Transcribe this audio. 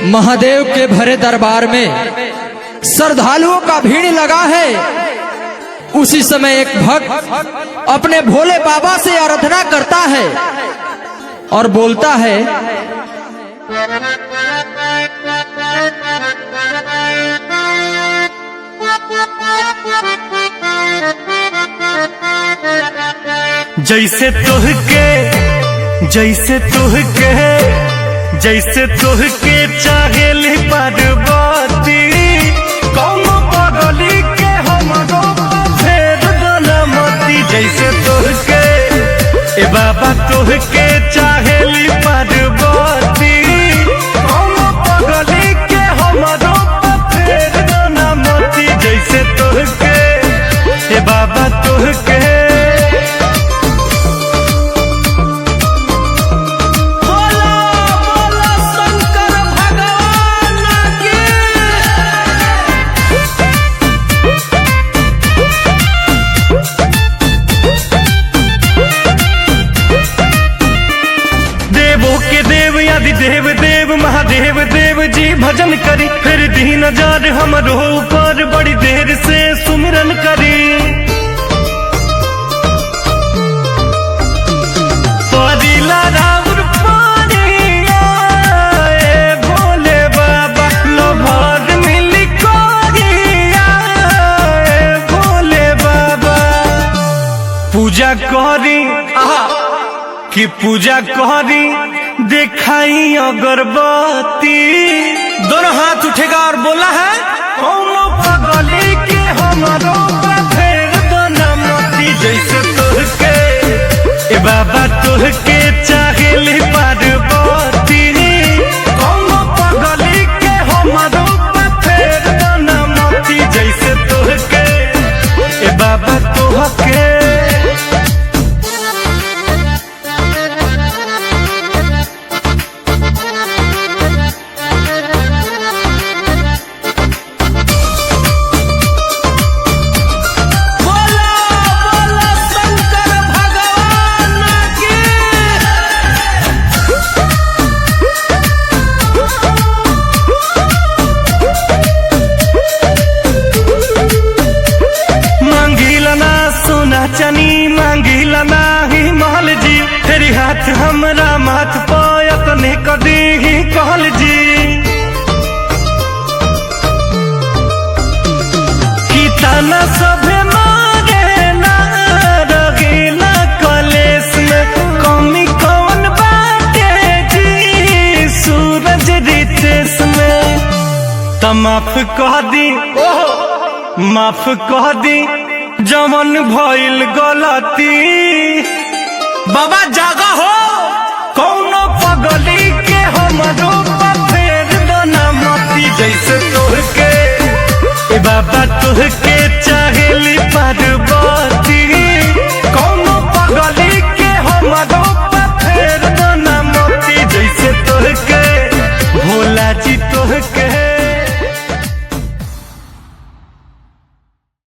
महादेव के भरे दरबार में श्रद्धालुओं का भीड़ लगा है। उसी समय एक भक्त अपने भोले बाबा से आराधना करता है और बोलता है, जैसे तुहके चाहेली पार्वती, कौनो पगली के हमरो फेर बनमती। जैसे तुहके ए बाबा तुहके चाहेली पार्वती, कौनो पगली के हमरो फेर बनमती। जैसे तुहके ए बाबा तुहके देव देव महादेव देव जी भजन करी, फिर दीन जार हमरो ऊपर बड़ी देर से सुमिरन करी। परिला राउर पानिया ए भोले बाबा, लोभर मिली कोरिया ए भोले बाबा। पूजा करी कि पूजा करी दिखाई अगरबत्ती, दोनों हाथ उठेगा और बोला है, कौनो पगली के हमारो फेर बनमती। जैसे तुहके ए बाबा तुहके चाहेली पार्वती, कौनो पगली के हमारो फेर बनमती। जैसे तुहके ए बाबा तुहके चनी मांगिला नाही महल जी, तेरी हाथ हमरा माथ पायत ने कदी ही कहल जी। की ताना सभे मारे ना रगीला कलेस में, कमी कौन बाटे जी सूरज रितेश में। त माफ कह दी माफ कह दी जवन भइल गलती, बाबा जागा हो, कौनो पगली के हमरो फेर बनमती। जैसे तुहके ए बाबा तुहके चाहेली पार्वती,